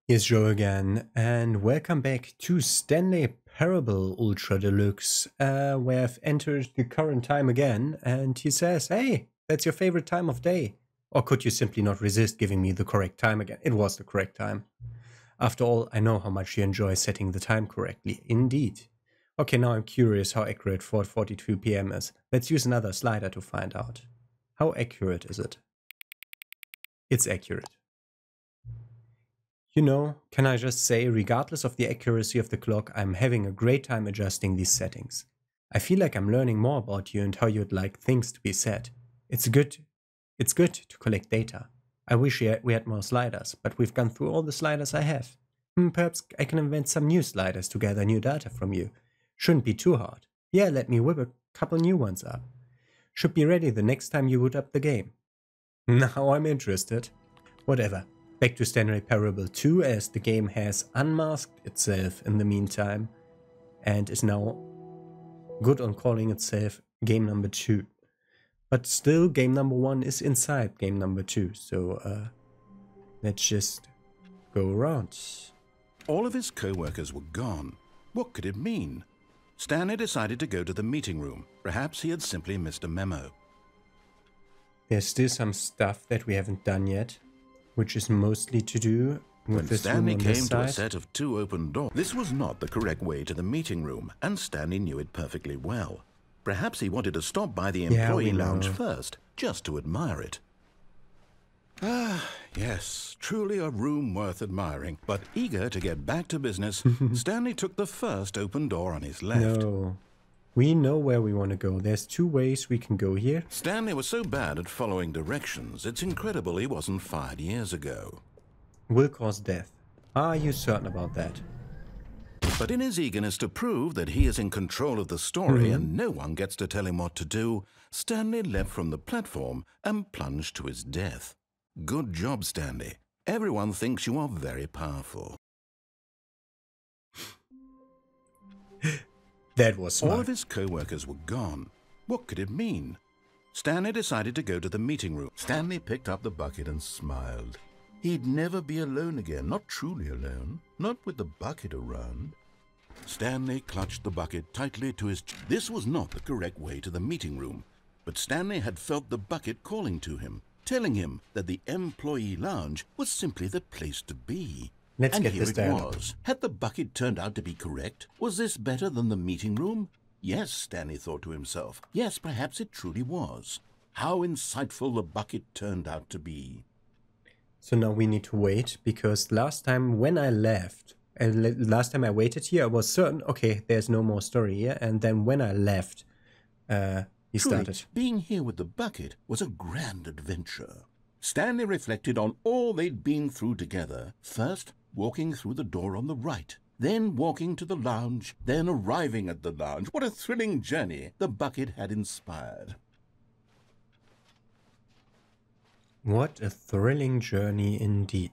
Here's Joe again, and welcome back to Stanley Parable Ultra Deluxe, where I've entered the current time again, and he says, hey, that's your favorite time of day. Or could you simply not resist giving me the correct time again? It was the correct time. After all, I know how much you enjoy setting the time correctly. Indeed. Okay, now I'm curious how accurate 4:42 PM is. Let's use another slider to find out. How accurate is it? It's accurate. You know, can I just say, regardless of the accuracy of the clock, I'm having a great time adjusting these settings. I feel like I'm learning more about you and how you'd like things to be set. It's good to collect data. I wish we had more sliders, but we've gone through all the sliders I have. Perhaps I can invent some new sliders to gather new data from you. Shouldn't be too hard. Yeah, let me whip a couple new ones up. Should be ready the next time you boot up the game. Now I'm interested. Whatever. Back to Stanley Parable 2, as the game has unmasked itself in the meantime and is now good on calling itself game number 2. But still, game number 1 is inside game number 2, so let's just go around. All of his co-workers were gone. What could it mean? Stanley decided to go to the meeting room. Perhaps he had simply missed a memo. There's still some stuff that we haven't done yet, which is mostly to do with When this Stanley room on came this to a side. set of 2 open doors, this was not the correct way to the meeting room, and Stanley knew it perfectly well. Perhaps he wanted to stop by the Yeah, employee we lounge know. first, just to admire it. Ah, yes, truly a room worth admiring. But eager to get back to business, Stanley took the first open door on his left. No, we know where we want to go. There's 2 ways we can go here. Stanley was so bad at following directions, it's incredible he wasn't fired years ago. Will cause death. Are you certain about that? But in his eagerness to prove that he is in control of the story and no one gets to tell him what to do, Stanley leapt from the platform and plunged to his death. Good job, Stanley. Everyone thinks you are very powerful. That was smart. All of his co-workers were gone. What could it mean? Stanley decided to go to the meeting room. Stanley picked up the bucket and smiled. He'd never be alone again, not truly alone, not with the bucket around. Stanley clutched the bucket tightly to his chest. This was not the correct way to the meeting room, but Stanley had felt the bucket calling to him, telling him that the employee lounge was simply the place to be. Let's And get here this it dialogue. was. Had the bucket turned out to be correct? Was this better than the meeting room? Yes, Stanley thought to himself. Yes, perhaps it truly was. How insightful the bucket turned out to be. So now we need to wait, because last time when I left, and last time I waited here, I was certain, okay, there's no more story here. And then when I left, he Truly, started. being here with the bucket was a grand adventure. Stanley reflected on all they'd been through together. First, walking through the door on the right, then walking to the lounge, then arriving at the lounge. What a thrilling journey the bucket had inspired. What a thrilling journey indeed.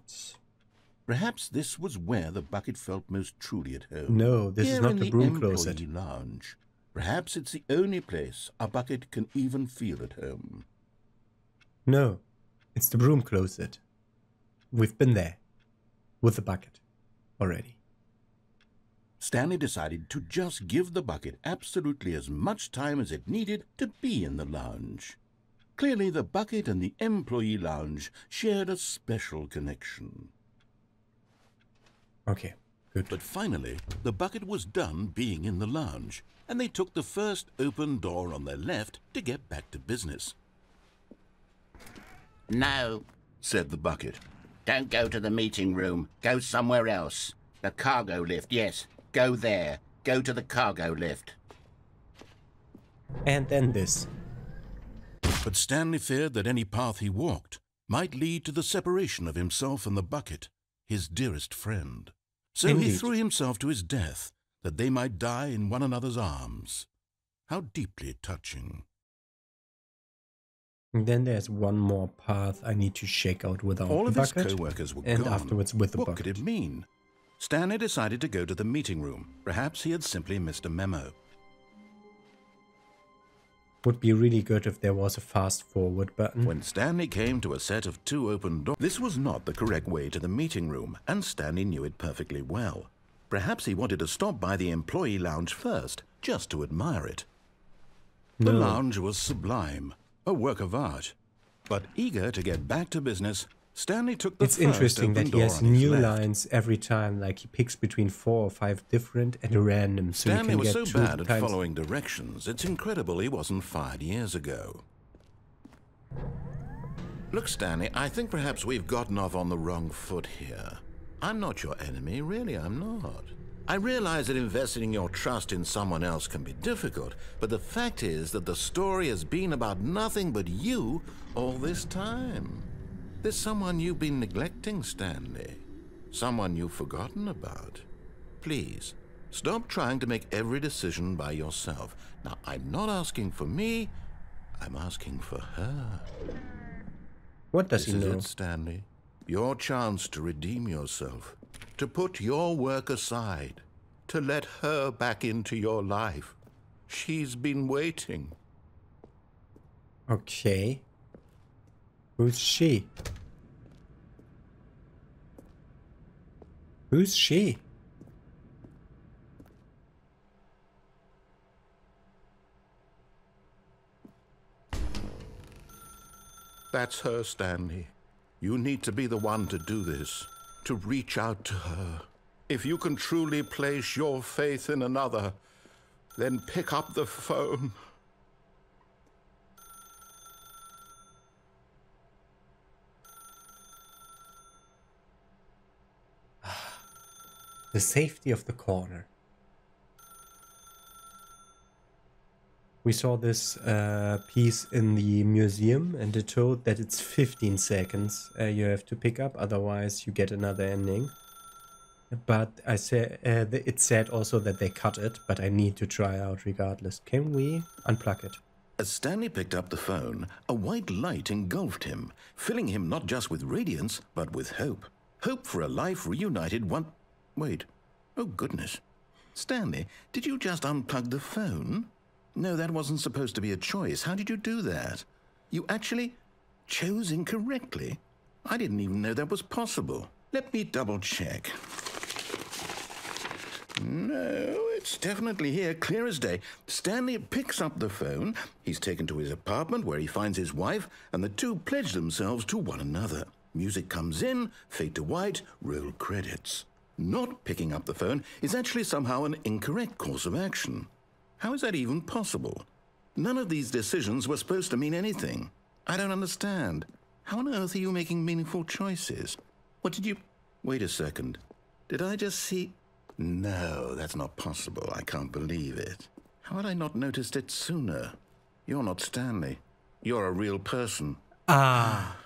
Perhaps this was where the bucket felt most truly at home. No, this is Here not in the broom closet. employee lounge. Perhaps it's the only place a bucket can even feel at home. No, it's the broom closet. We've been there. With the bucket. Already. Stanley decided to just give the bucket absolutely as much time as it needed to be in the lounge. Clearly, the bucket and the employee lounge shared a special connection. Okay, good. But finally, the bucket was done being in the lounge, and they took the first open door on their left to get back to business. No, Said the bucket. don't go to the meeting room. Go somewhere else. The cargo lift, yes. Go there. Go to the cargo lift. And then this. But Stanley feared that any path he walked might lead to the separation of himself and the bucket, his dearest friend. So he Indeed. threw himself to his death, that they might die in one another's arms. How deeply touching. And then there's one more path I need to shake out without All the of his bucket. co-workers were and gone. afterwards with the what bucket. could it mean? Stanley decided to go to the meeting room. Perhaps he had simply missed a memo. Would be really good if there was a fast forward button. When Stanley came to a set of 2 open doors, this was not the correct way to the meeting room, and Stanley knew it perfectly well. Perhaps he wanted to stop by the employee lounge first, just to admire it. The lounge was sublime, a work of art. But eager to get back to business, Stanley took the It's first interesting open that he door has on his new left. lines every time, like he picks between 4 or 5 different and random, so Stanley you can was get so 2 bad at times. following directions, it's incredible he wasn't fired years ago. Look, Stanley, I think perhaps we've gotten off on the wrong foot here. I'm not your enemy, really, I'm not. I realize that investing your trust in someone else can be difficult, but the fact is that the story has been about nothing but you all this time. There's someone you've been neglecting, Stanley. Someone you've forgotten about. Please, stop trying to make every decision by yourself. Now, I'm not asking for me, I'm asking for her. What does This he is know? it, Stanley. Your chance to redeem yourself. To put your work aside. To let her back into your life. She's been waiting. Okay. Who's she? Who's she? That's her, Stanley. You need to be the one to do this. To reach out to her. If you can truly place your faith in another, then pick up the phone. The safety of the corner. We saw this piece in the museum, and it told that it's 15 seconds you have to pick up, otherwise you get another ending. But I said it said also that they cut it, but I need to try out regardless. Can we unplug it? As Stanley picked up the phone, a white light engulfed him, filling him not just with radiance, but with hope. Hope for a life reunited Wait. Oh, goodness. Stanley, did you just unplug the phone? No, that wasn't supposed to be a choice. How did you do that? You actually chose incorrectly? I didn't even know that was possible. Let me double check. No, it's definitely here, clear as day. Stanley picks up the phone. He's taken to his apartment where he finds his wife, and the two pledge themselves to one another. Music comes in, fade to white, roll credits. Not picking up the phone is actually somehow an incorrect course of action. How is that even possible? None of these decisions were supposed to mean anything. I don't understand. How on earth are you making meaningful choices? What did you... Wait a second. Did I just see... No, that's not possible. I can't believe it. How had I not noticed it sooner? You're not Stanley. You're a real person. Ah.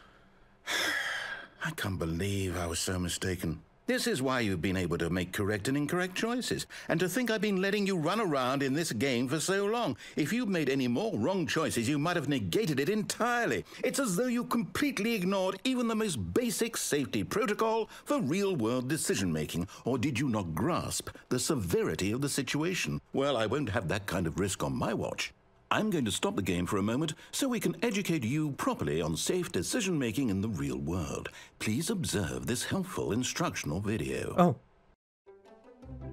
I can't believe I was so mistaken. This is why you've been able to make correct and incorrect choices. And to think I've been letting you run around in this game for so long. If you'd made any more wrong choices, you might have negated it entirely. It's as though you completely ignored even the most basic safety protocol for real-world decision-making. Or did you not grasp the severity of the situation? Well, I won't have that kind of risk on my watch. I'm going to stop the game for a moment so we can educate you properly on safe decision-making in the real world. Please observe this helpful instructional video. Oh.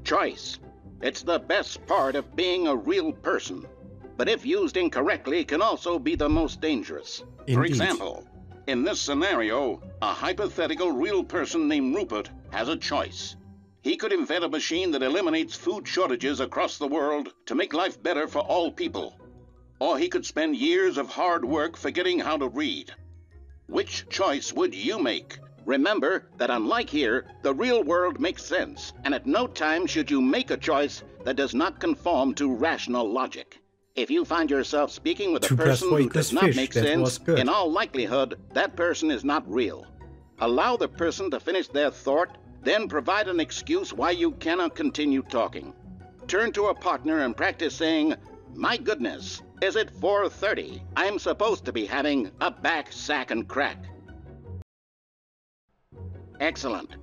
Choice. It's the best part of being a real person. But if used incorrectly, can also be the most dangerous. For Indeed. example, in this scenario, a hypothetical real person named Rupert has a choice. He could invent a machine that eliminates food shortages across the world to make life better for all people. Or he could spend years of hard work forgetting how to read. Which choice would you make? Remember that unlike here, the real world makes sense, and at no time should you make a choice that does not conform to rational logic. If you find yourself speaking with a 2 plus person 4 who equals does not fish. make That was sense, good. in all likelihood, that person is not real. Allow the person to finish their thought, then provide an excuse why you cannot continue talking. Turn to a partner and practice saying, "My goodness, is it 4:30? I'm supposed to be having a back, sack, and crack." Excellent.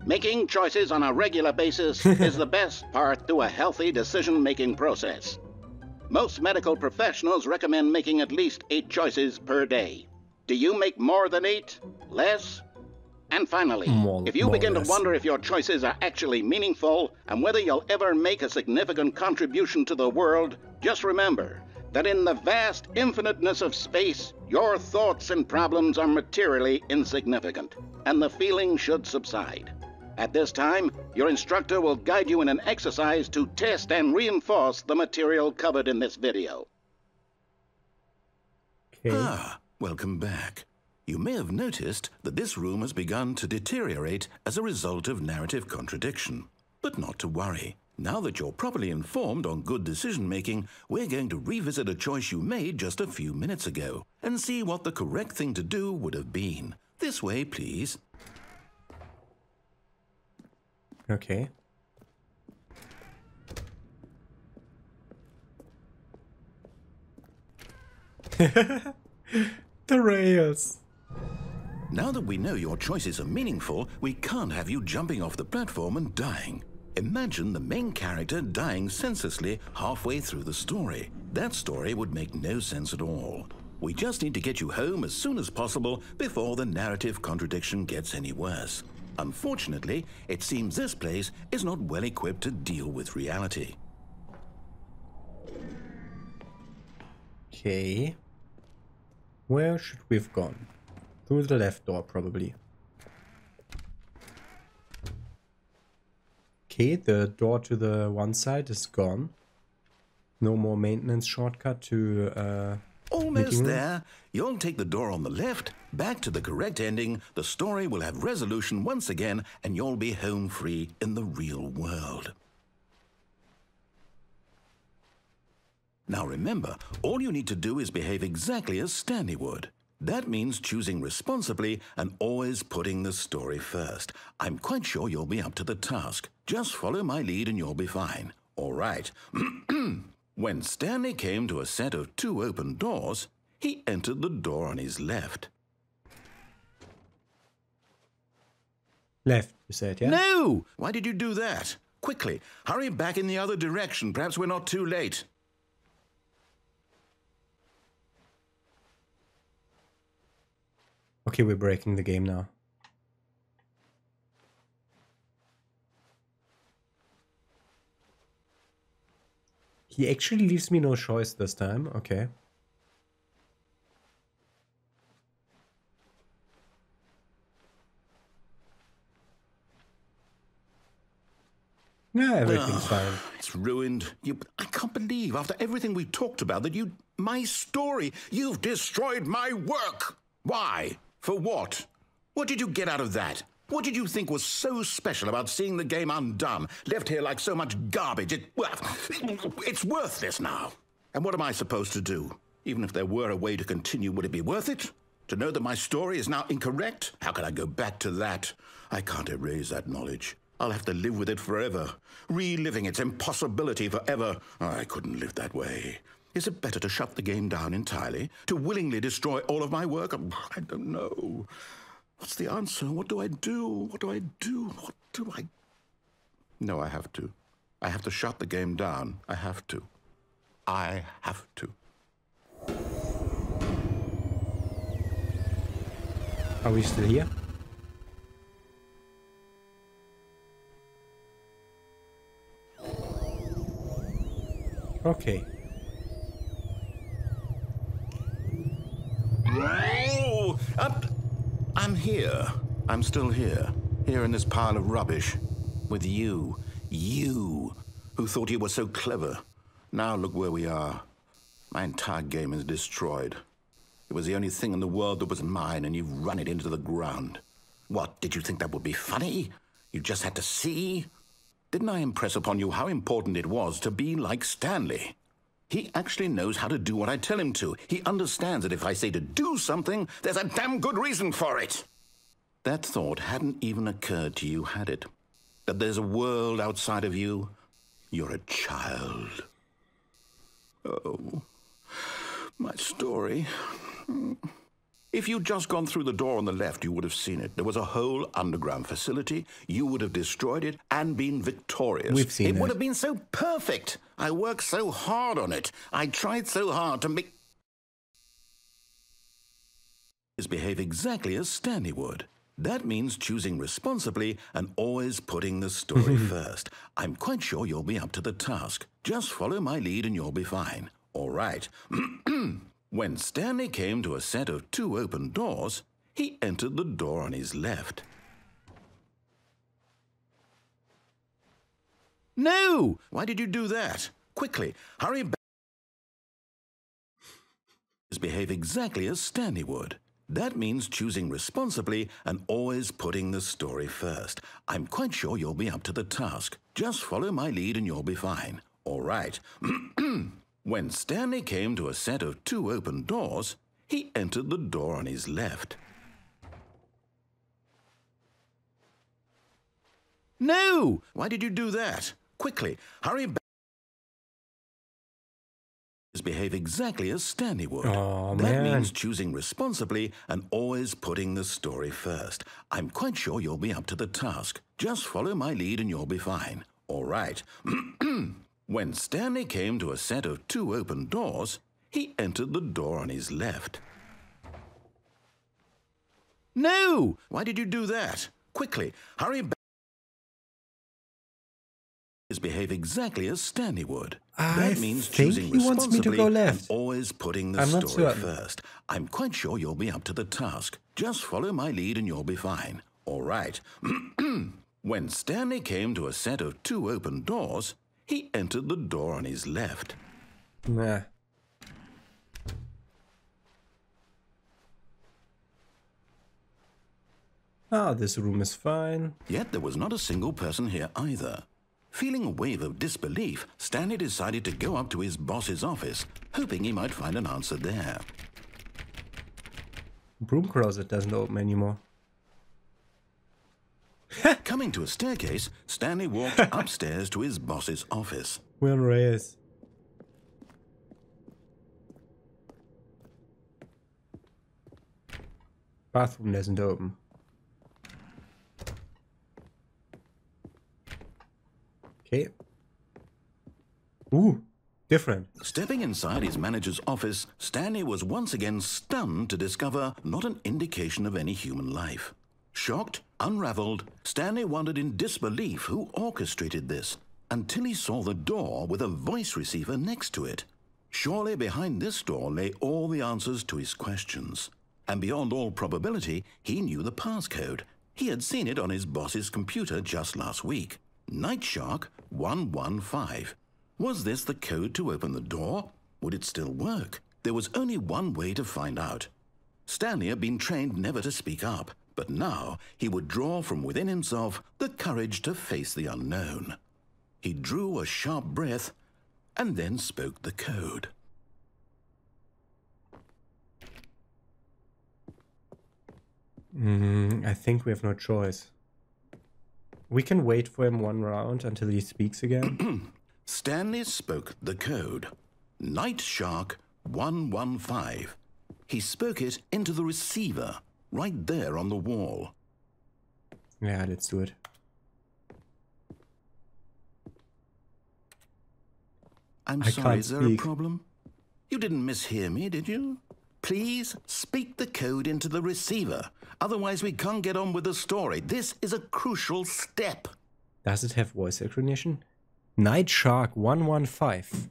Making choices on a regular basis is the best part to a healthy decision-making process. Most medical professionals recommend making at least 8 choices per day. Do you make more than 8? Less? And finally, if you begin to wonder if your choices are actually meaningful and whether you'll ever make a significant contribution to the world, just remember that in the vast infiniteness of space, your thoughts and problems are materially insignificant, and the feeling should subside. At this time, your instructor will guide you in an exercise to test and reinforce the material covered in this video. Okay. Welcome back. You may have noticed that this room has begun to deteriorate as a result of narrative contradiction. But not to worry. Now that you're properly informed on good decision-making, we're going to revisit a choice you made just a few minutes ago and see what the correct thing to do would have been. This way, please. Okay. The rails. Now that we know your choices are meaningful, we can't have you jumping off the platform and dying. Imagine the main character dying senselessly halfway through the story. That story would make no sense at all. We just need to get you home as soon as possible before the narrative contradiction gets any worse. Unfortunately, it seems this place is not well equipped to deal with reality. Okay. Where should we have gone? Through the left door, probably. Okay, the door to the one side is gone. No more maintenance shortcut to Almost there. You'll take the door on the left, back to the correct ending, the story will have resolution once again, and you'll be home free in the real world. Now remember, all you need to do is behave exactly as Stanley would. That means choosing responsibly and always putting the story first. I'm quite sure you'll be up to the task. Just follow my lead and you'll be fine. All right. When Stanley came to a set of 2 open doors, he entered the door on his left. left, you said, yeah? No! Why did you do that? Quickly, hurry back in the other direction. Perhaps we're not too late. Okay, we're breaking the game now. He actually leaves me no choice this time. Okay. Yeah, everything's fine. It's ruined. I can't believe, after everything we talked about, that my story, you've destroyed my work. Why? For what? What did you get out of that? What did you think was so special about seeing the game undone, left here like so much garbage? It's worthless now. And what am I supposed to do? Even if there were a way to continue, would it be worth it? To know that my story is now incorrect? How can I go back to that? I can't erase that knowledge. I'll have to live with it forever, reliving its impossibility forever. I couldn't live that way. Is it better to shut the game down entirely? To willingly destroy all of my work? I don't know. What's the answer? What do I do? What do I do? What do I... No, I have to. I have to shut the game down. I have to. I have to. Are we still here? Okay. Oh, I'm here. I'm still here. Here in this pile of rubbish. With you. You, who thought you were so clever. Now look where we are. My entire game is destroyed. It was the only thing in the world that was mine, and you've run it into the ground. What, did you think that would be funny? You just had to see? Didn't I impress upon you how important it was to be like Stanley? He actually knows how to do what I tell him to. He understands that if I say to do something, there's a damn good reason for it. That thought hadn't even occurred to you, had it? That there's a world outside of you? You're a child. Oh, my story. If you'd just gone through the door on the left, you would have seen it. There was a whole underground facility. You would have destroyed it and been victorious. We've seen it. it. Would have been so perfect. I worked so hard on it. I tried so hard to make behave exactly as Stanley would. That means choosing responsibly and always putting the story first. I'm quite sure you'll be up to the task. Just follow my lead and you'll be fine. All right. When Stanley came to a set of 2 open doors, he entered the door on his left. No! Why did you do that? Quickly, hurry back. Behave exactly as Stanley would. That means choosing responsibly and always putting the story first. I'm quite sure you'll be up to the task. Just follow my lead and you'll be fine. All right. When Stanley came to a set of 2 open doors, he entered the door on his left. No! Why did you do that? Quickly, hurry back. Behave exactly as Stanley would. Oh, that man. means choosing responsibly and always putting the story first. I'm quite sure you'll be up to the task. Just follow my lead and you'll be fine. All right. When Stanley came to a set of 2 open doors, he entered the door on his left. No! Why did you do that? Quickly, hurry back. Behave exactly as Stanley would. That means think choosing he wants me to responsibly go and left. always putting the I'm not story certain. first. I'm quite sure you'll be up to the task. Just follow my lead and you'll be fine. All right. When Stanley came to a set of 2 open doors, he entered the door on his left. Nah. Ah, this room is fine. Yet there was not a single person here either. Feeling a wave of disbelief, Stanley decided to go up to his boss's office, hoping he might find an answer there. Broom closet doesn't open anymore. Coming to a staircase, Stanley walked upstairs to his boss's office. We're on rails. Bathroom doesn't open. Okay. Ooh, different. Stepping inside his manager's office, Stanley was once again stunned to discover not an indication of any human life. Shocked, unraveled, Stanley wondered in disbelief who orchestrated this, until he saw the door with a voice receiver next to it. Surely behind this door lay all the answers to his questions. And beyond all probability, he knew the passcode. He had seen it on his boss's computer just last week. Night Shark 115. Was this the code to open the door? Would it still work? There was only one way to find out. Stanley had been trained never to speak up, but now he would draw from within himself the courage to face the unknown. He drew a sharp breath and then spoke the code. I think we have no choice. We can wait for him 1 round until he speaks again. Stanley spoke the code. Night Shark 115. He spoke it into the receiver, right there on the wall. Yeah, let's do it. I'm I sorry, can't is there a speak. problem? You didn't mishear me, did you? Please speak the code into the receiver. Otherwise, we can't get on with the story. This is a crucial step. Does it have voice recognition? Night Shark 115.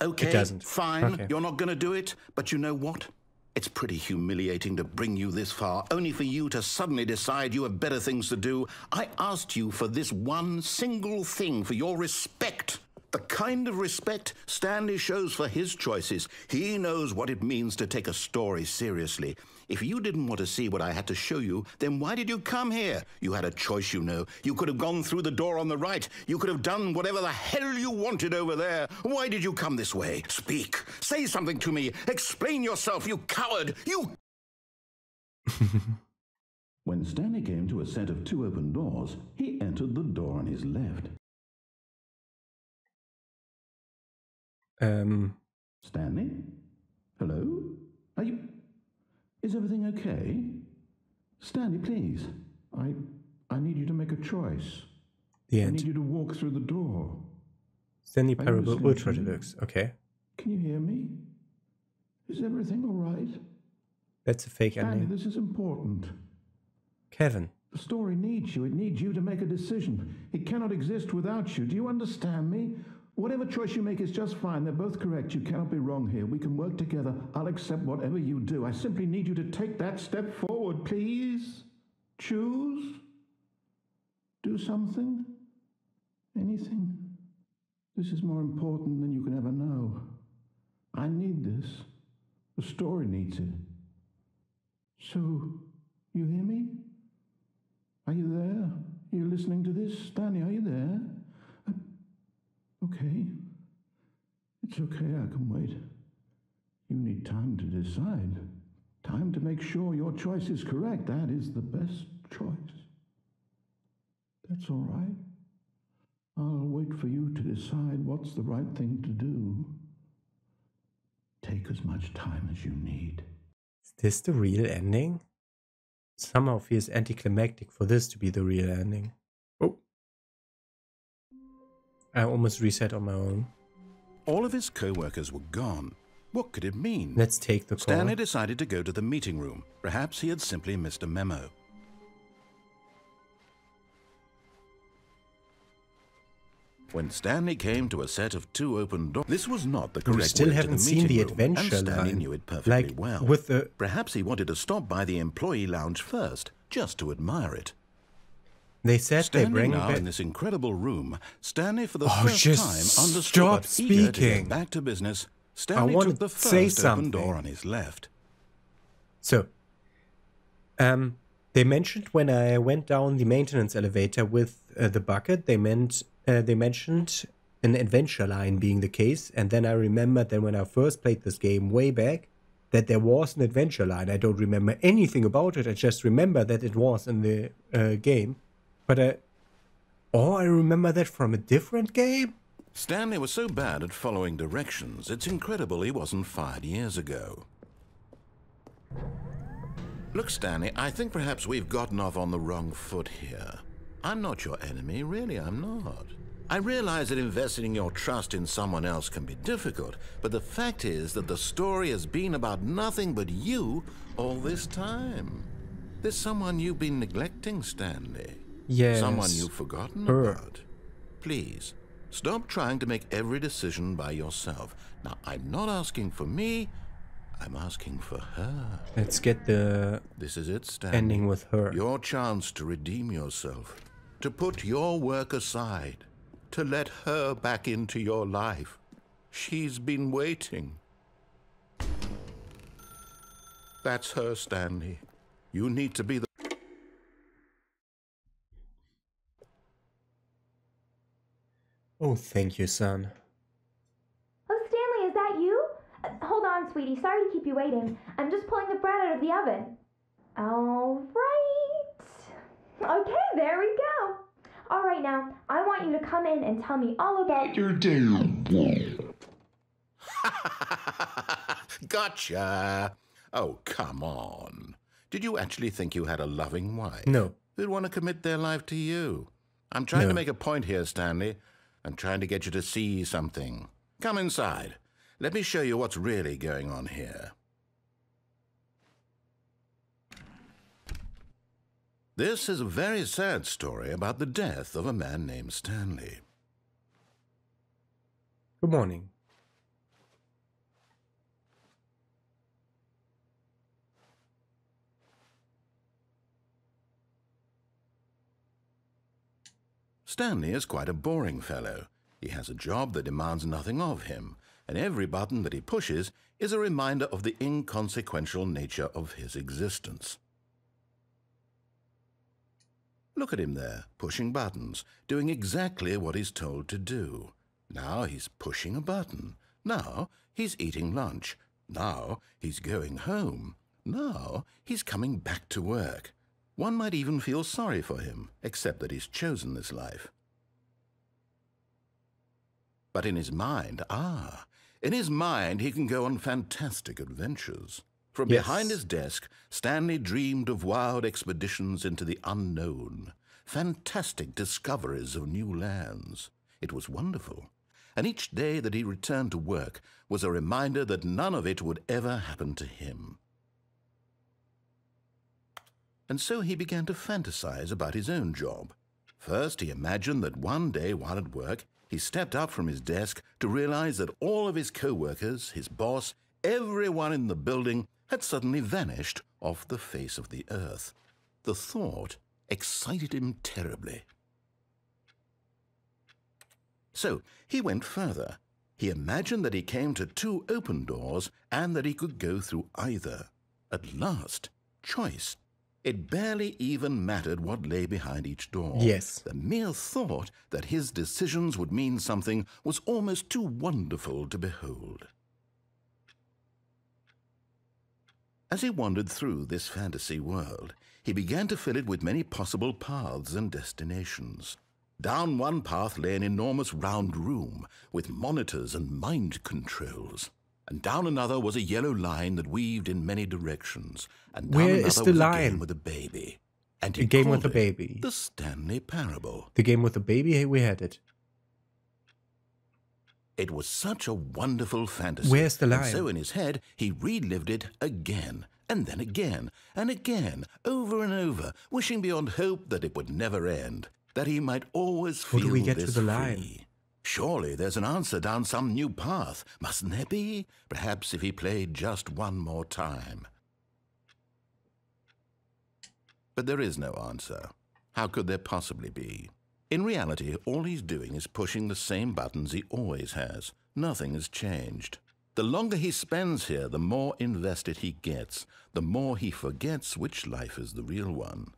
Okay, It doesn't. fine. Okay. You're not going to do it. But you know what? It's pretty humiliating to bring you this far, only for you to suddenly decide you have better things to do. I asked you for this one single thing, for your respect. The kind of respect Stanley shows for his choices. He knows what it means to take a story seriously. If you didn't want to see what I had to show you, then why did you come here? You had a choice, you know. You could have gone through the door on the right. You could have done whatever the hell you wanted over there. Why did you come this way? Speak. Say something to me. Explain yourself, you coward. You... When Stanley came to a set of 2 open doors, he entered the door on his left. Stanley? Hello? Are you... Is everything okay? Stanley, please. I need you to make a choice. The I end. need you to walk through the door. Stanley Are you Parable listening Ultra to me? Deluxe. Okay. Can you hear me? Is everything all right? That's a fake Stanley, ending. this is important. Kevin. The story needs you. It needs you to make a decision. It cannot exist without you. Do you understand me? Whatever choice you make is just fine. They're both correct. You cannot be wrong here. We can work together. I'll accept whatever you do. I simply need you to take that step forward, please. Choose. Do something. Anything. This is more important than you can ever know. I need this. The story needs it. So, you hear me? Are you there? Are you listening to this? Stanley, are you there? Okay. It's okay, I can wait. You need time to decide. Time to make sure your choice is correct. That is the best choice. That's all right. I'll wait for you to decide what's the right thing to do. Take as much time as you need. Is this the real ending? Somehow feels anticlimactic for this to be the real ending. Oh. I almost reset on my own. All of his co-workers were gone. What could it mean? Let's take the call. Stanley decided to go to the meeting room. Perhaps he had simply missed a memo. When Stanley came to a set of 2 open doors, this was not the correct We still way to haven't the seen the meeting room, adventure and Stanley line. knew it perfectly Like, well. with the... Perhaps he wanted to stop by the employee lounge first, just to admire it. They said they Standing bring now back... in this incredible room, Stanley for the Oh, first just time understood stop that eager to speaking. get back to business, Stanley wanna took the say first open something. door on his left. So, they mentioned when I went down the maintenance elevator with the bucket, they mentioned an adventure line being the case, and then I remembered that when I first played this game way back, that there was an adventure line. I don't remember anything about it, I just remember that it was in the game. But I remember that from a different game? Stanley was so bad at following directions, it's incredible he wasn't fired years ago. Look, Stanley, I think perhaps we've gotten off on the wrong foot here. I'm not your enemy, really, I'm not. I realize that investing your trust in someone else can be difficult, but the fact is that the story has been about nothing but you all this time. There's someone you've been neglecting, Stanley. Yes. Someone you've forgotten about. Please, stop trying to make every decision by yourself. Now, I'm not asking for me, I'm asking for her. Let's get the This is it, Stanley. ending with her. Your chance to redeem yourself, to put your work aside, to let her back into your life. She's been waiting. That's her, Stanley. You need to be the... Oh, thank you, son. Oh, Stanley, is that you? Hold on, sweetie. Sorry to keep you waiting. I'm just pulling the bread out of the oven. All right. Okay, there we go. All right, now, I want you to come in and tell me all about your day. Gotcha. Oh, come on. Did you actually think you had a loving wife? No. Who'd want to commit their life to you? I'm trying No. to make a point here, Stanley. I'm trying to get you to see something. Come inside. Let me show you what's really going on here. This is a very sad story about the death of a man named Stanley. Good morning. Stanley is quite a boring fellow. He has a job that demands nothing of him, and every button that he pushes is a reminder of the inconsequential nature of his existence. Look at him there, pushing buttons, doing exactly what he's told to do. Now he's pushing a button. Now he's eating lunch. Now he's going home. Now he's coming back to work. One might even feel sorry for him, except that he's chosen this life. But in his mind, in his mind he can go on fantastic adventures. From behind his desk, Stanley dreamed of wild expeditions into the unknown, fantastic discoveries of new lands. It was wonderful, and each day that he returned to work was a reminder that none of it would ever happen to him. And so he began to fantasize about his own job. First, he imagined that one day while at work, he stepped up from his desk to realize that all of his co-workers, his boss, everyone in the building had suddenly vanished off the face of the earth. The thought excited him terribly. So he went further. He imagined that he came to 2 open doors and that he could go through either. At last, choice. It barely even mattered what lay behind each door. Yes. The mere thought that his decisions would mean something was almost too wonderful to behold. As he wandered through this fantasy world, he began to fill it with many possible paths and destinations. Down one path lay an enormous round room with monitors and mind controls. And down another was a yellow line that weaved in many directions. And down Where another is the was line? a game with a baby. And he The game called with the it baby. The Stanley Parable. The game with the baby, hey, we had it. It was such a wonderful fantasy. Where's the line? And so in his head, he relived it again, and then again, and again, over and over, wishing beyond hope that it would never end, that he might always How feel do we get to this the line? free. Surely there's an answer down some new path, mustn't there be? Perhaps if he played just one more time. But there is no answer. How could there possibly be? In reality, all he's doing is pushing the same buttons he always has. Nothing has changed. The longer he spends here, the more invested he gets, the more he forgets which life is the real one.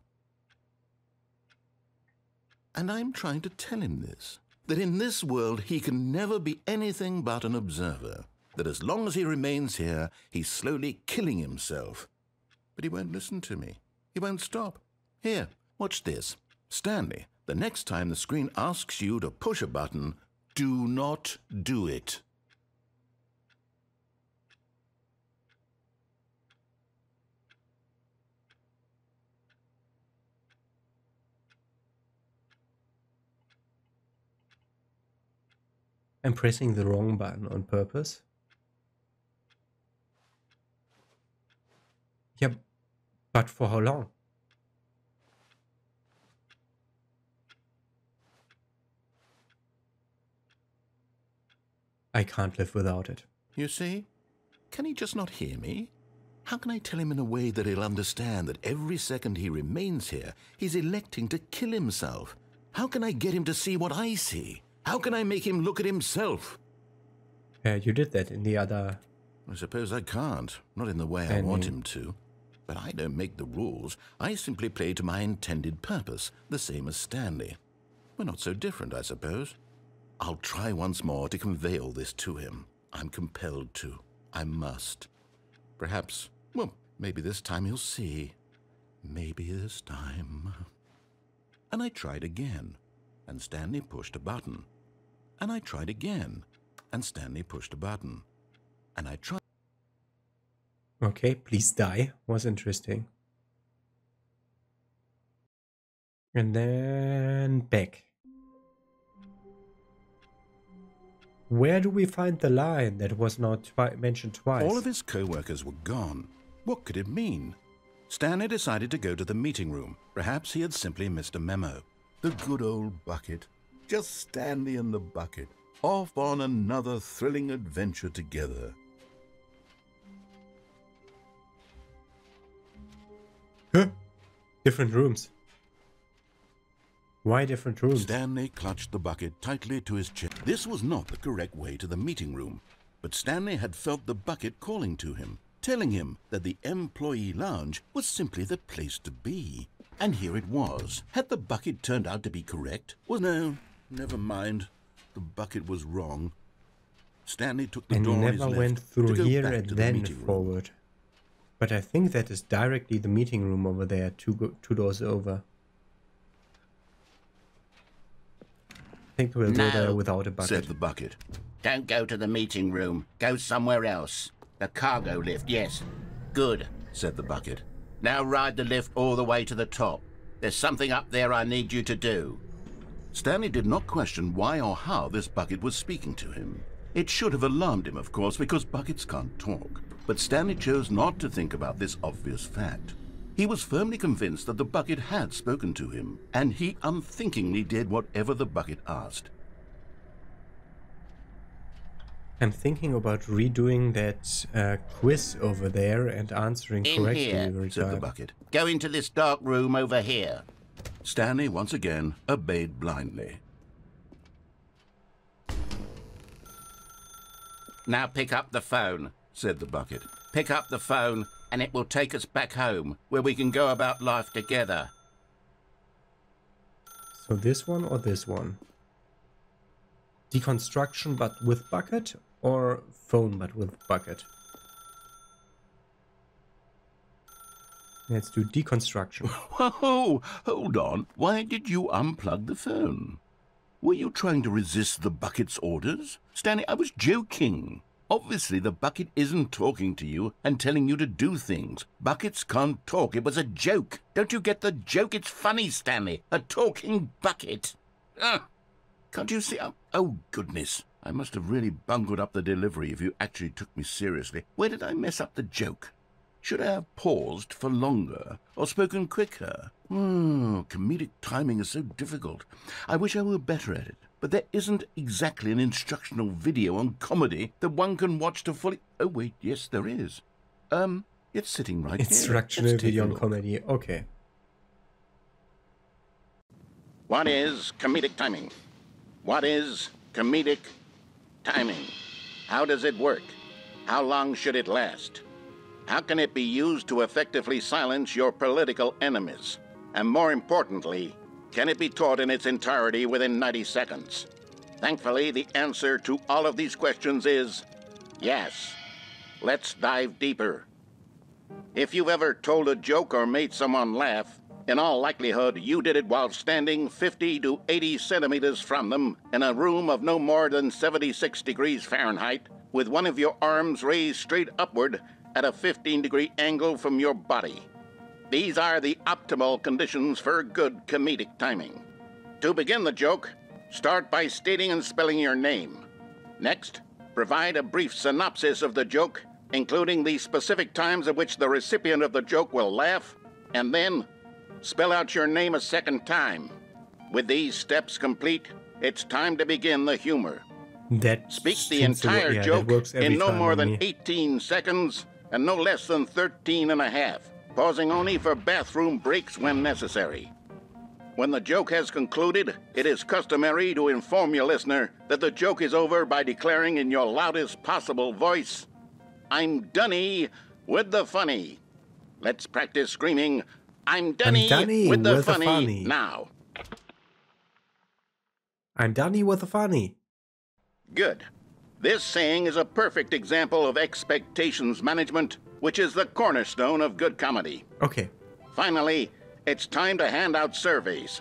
And I'm trying to tell him this, that in this world he can never be anything but an observer, that as long as he remains here, he's slowly killing himself. But he won't listen to me. He won't stop. Here, watch this. Stanley, the next time the screen asks you to push a button, do not do it. I'm pressing the wrong button on purpose. Yep, but for how long? I can't live without it. You see? Can he just not hear me? How can I tell him in a way that he'll understand that every second he remains here, he's electing to kill himself? How can I get him to see what I see? How can I make him look at himself? Yeah, you did that in the other... I suppose I can't, not in the way I want him to. But I don't make the rules. I simply play to my intended purpose, the same as Stanley. We're not so different, I suppose. I'll try once more to convey all this to him. I'm compelled to. I must. Perhaps, well, maybe this time he'll see. Maybe this time. And I tried again, and Stanley pushed a button. And I tried again, and Stanley pushed a button. And I tried. Okay, please die. Was interesting. And then back. Where do we find the line that was not mentioned twice? All of his co-workers were gone. What could it mean? Stanley decided to go to the meeting room. Perhaps he had simply missed a memo. The good old bucket. Just Stanley and the bucket. Off on another thrilling adventure together. Huh? Different rooms. Why different rooms? Stanley clutched the bucket tightly to his chest. This was not the correct way to the meeting room, but Stanley had felt the bucket calling to him, telling him that the employee lounge was simply the place to be. And here it was. Had the bucket turned out to be correct? Well, no, never mind. The bucket was wrong. Stanley took the and door on his never left went through to go here back and to the then meeting room. forward. But I think that is directly the meeting room over there, two doors over. I think we'll go there without a bucket. Said the bucket. Don't go to the meeting room. Go somewhere else. The cargo lift, yes. Good, said the bucket. Now ride the lift all the way to the top. There's something up there I need you to do. Stanley did not question why or how this bucket was speaking to him. It should have alarmed him, of course, because buckets can't talk. But Stanley chose not to think about this obvious fact. He was firmly convinced that the bucket had spoken to him, and he unthinkingly did whatever the bucket asked. I'm thinking about redoing that quiz over there and answering correctly. In here, said the bucket. Go into this dark room over here. Stanley once again obeyed blindly. Now pick up the phone, said the bucket. Pick up the phone and it will take us back home, where we can go about life together. So this one or this one? Deconstruction but with bucket, or phone but with bucket? Let's do deconstruction. Whoa, hold on. Why did you unplug the phone? Were you trying to resist the bucket's orders? Stanley, I was joking. Obviously, the bucket isn't talking to you and telling you to do things. Buckets can't talk. It was a joke. Don't you get the joke? It's funny, Stanley. A talking bucket. Can't you see? Oh, goodness. I must have really bungled up the delivery if you actually took me seriously. Where did I mess up the joke? Should I have paused for longer or spoken quicker? Comedic timing is so difficult. I wish I were better at it. But there isn't exactly an instructional video on comedy that one can watch to fully... Oh, wait, yes, there is. It's sitting right here. Instructional video on comedy, okay. What is comedic timing? What is comedic timing? How does it work? How long should it last? How can it be used to effectively silence your political enemies? And more importantly, can it be taught in its entirety within 90 seconds? Thankfully, the answer to all of these questions is yes. Let's dive deeper. If you've ever told a joke or made someone laugh, in all likelihood, you did it while standing 50 to 80 centimeters from them in a room of no more than 76 degrees Fahrenheit, with one of your arms raised straight upward at a 15-degree angle from your body. These are the optimal conditions for good comedic timing. To begin the joke, start by stating and spelling your name. Next, provide a brief synopsis of the joke, including the specific times at which the recipient of the joke will laugh, and then spell out your name a second time. With these steps complete, it's time to begin the humor. Speak the entire joke in no more than 18 seconds and no less than 13 and a half, pausing only for bathroom breaks when necessary. When the joke has concluded, it is customary to inform your listener that the joke is over by declaring in your loudest possible voice, "I'm Dunny with the funny." Let's practice screaming, I'm Dunny with the funny now. I'm Dunny with the funny. Good. This saying is a perfect example of expectations management, which is the cornerstone of good comedy. Okay. Finally, it's time to hand out surveys.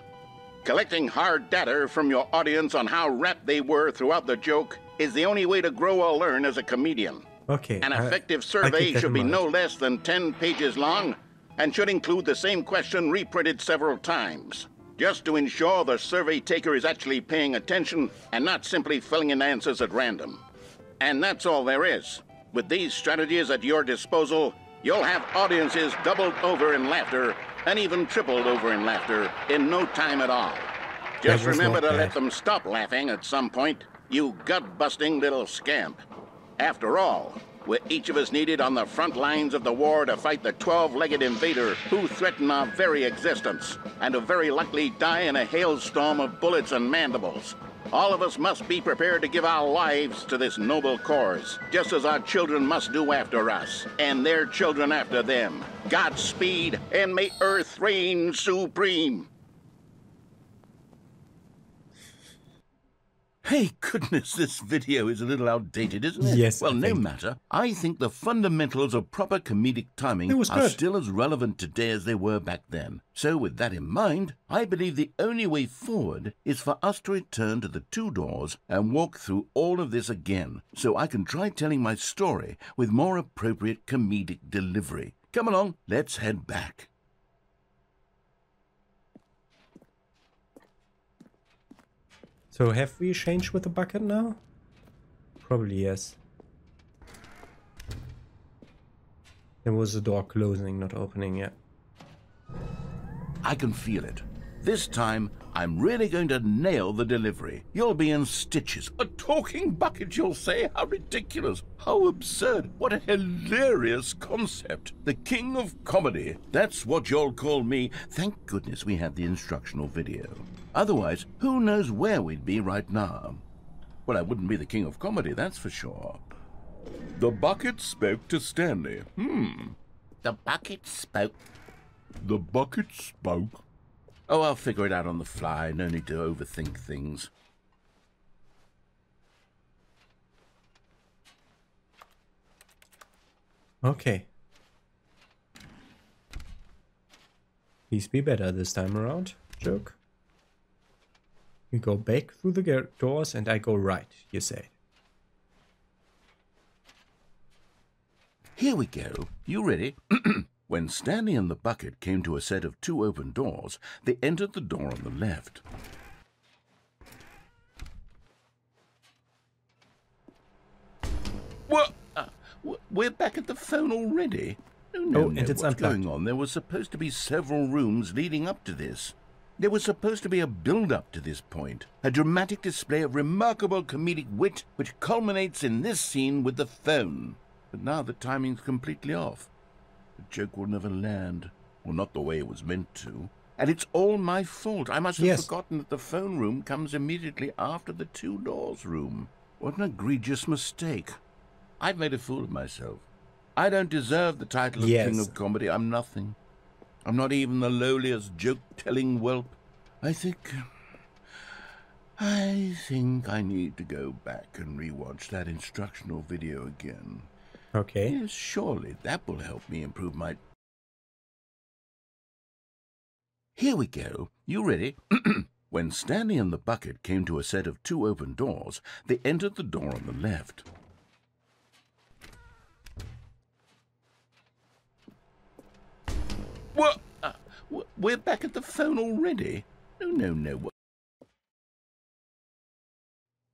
Collecting hard data from your audience on how rapt they were throughout the joke is the only way to grow or learn as a comedian. Okay. An effective survey should be no less than 10 pages long and should include the same question reprinted several times, just to ensure the survey taker is actually paying attention and not simply filling in answers at random. And that's all there is. With these strategies at your disposal, you'll have audiences doubled over in laughter and even tripled over in laughter in no time at all. Just remember to let them stop laughing at some point, you gut-busting little scamp. After all, we're each of us needed on the front lines of the war to fight the 12-legged invader who threaten our very existence and who very likely die in a hailstorm of bullets and mandibles. All of us must be prepared to give our lives to this noble cause, just as our children must do after us, and their children after them. Godspeed, and may Earth reign supreme. Hey, goodness, this video is a little outdated, isn't it? Yes, Well, I no think. matter. I think the fundamentals of proper comedic timing It was are good. still as relevant today as they were back then. So with that in mind, I believe the only way forward is for us to return to the two doors and walk through all of this again, so I can try telling my story with more appropriate comedic delivery. Come along, let's head back. So have we changed with the bucket now? Probably yes. There was a door closing, not opening yet. I can feel it. This time, I'm really going to nail the delivery. You'll be in stitches. A talking bucket, you'll say? How ridiculous. How absurd. What a hilarious concept. The king of comedy. That's what you'll call me. Thank goodness we had the instructional video. Otherwise, who knows where we'd be right now. Well, I wouldn't be the king of comedy, that's for sure. The bucket spoke to Stanley. The bucket spoke. The bucket spoke. Oh, I'll figure it out on the fly. No need to overthink things. Okay. Please be better this time around, joke. We go back through the doors and I go right, you say. Here we go. You ready? When Stanley and the bucket came to a set of two open doors, they entered the door on the left. What? We're back at the phone already? No, and it's what's unplugged. going on? There were supposed to be several rooms leading up to this. There was supposed to be a build-up to this point, a dramatic display of remarkable comedic wit which culminates in this scene with the phone. But now the timing's completely off. The joke will never land. Well, not the way it was meant to. And it's all my fault. I must have forgotten that the phone room comes immediately after the two doors room. What an egregious mistake. I've made a fool of myself. I don't deserve the title of King of Comedy. I'm nothing. I'm not even the lowliest joke-telling whelp. I think I need to go back and rewatch that instructional video again. Okay. Yes, surely that will help me improve my... Here we go. You ready? When Stanley and the bucket came to a set of two open doors, they entered the door on the left. What? We're back at the phone already? No.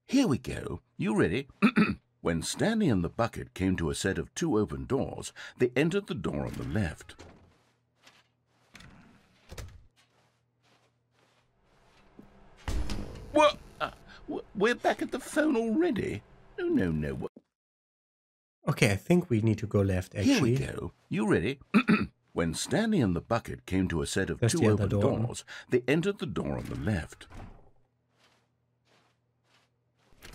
Here we go. You ready? When Stanley and the bucket came to a set of two open doors, they entered the door on the left. What? We're back at the phone already? No. Okay, I think we need to go left, actually. Here we go. You ready? When Stanley and the bucket came to a set of two open doors, they entered the door on the left.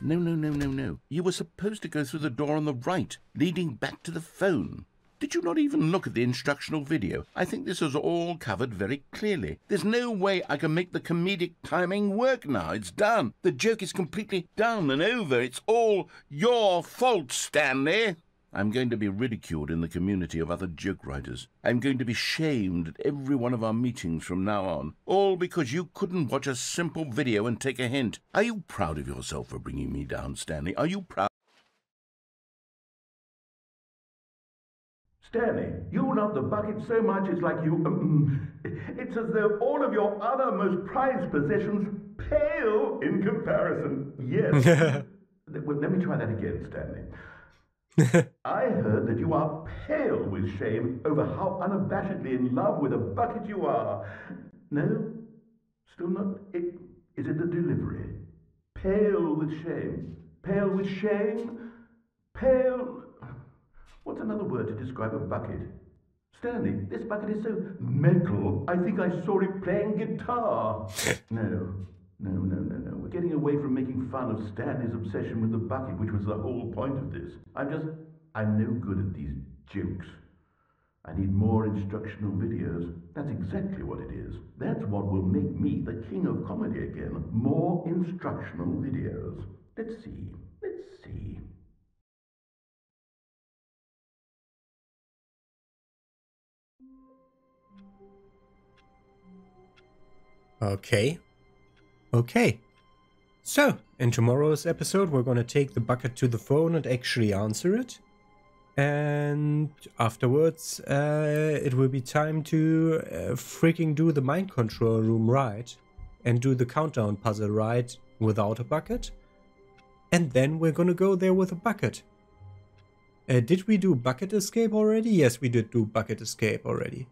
No. You were supposed to go through the door on the right, leading back to the phone. Did you not even look at the instructional video? I think this is all covered very clearly. There's no way I can make the comedic timing work now. It's done. The joke is completely done and over. It's all your fault, Stanley. I'm going to be ridiculed in the community of other joke writers. I'm going to be shamed at every one of our meetings from now on. All because you couldn't watch a simple video and take a hint. Are you proud of yourself for bringing me down, Stanley? Are you proud? Stanley, you love the bucket so much it's like you... it's as though all of your other most prized possessions pale in comparison. Yes. Well, let me try that again, Stanley. I heard that you are pale with shame over how unabashedly in love with a bucket you are. No? Still not? Is it the delivery? Pale with shame. Pale with shame? Pale... What's another word to describe a bucket? Stanley, this bucket is so metal, I think I saw it playing guitar. No. We're getting away from making fun of Stanley's obsession with the bucket, which was the whole point of this. I'm no good at these jokes. I need more instructional videos. That's exactly what it is. That's what will make me the king of comedy again. More instructional videos. Let's see. Let's see. Okay. Okay. So, in tomorrow's episode, we're gonna take the bucket to the phone and actually answer it. And afterwards, it will be time to freaking do the mind control room right. And do the countdown puzzle right without a bucket. And then we're gonna go there with a bucket. Did we do bucket escape already? Yes, we did do bucket escape already.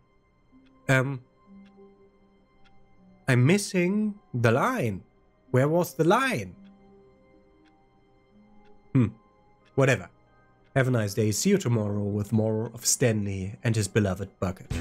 I'm missing the line. Where was the line? Whatever. Have a nice day. See you tomorrow with more of Stanley and his beloved bucket.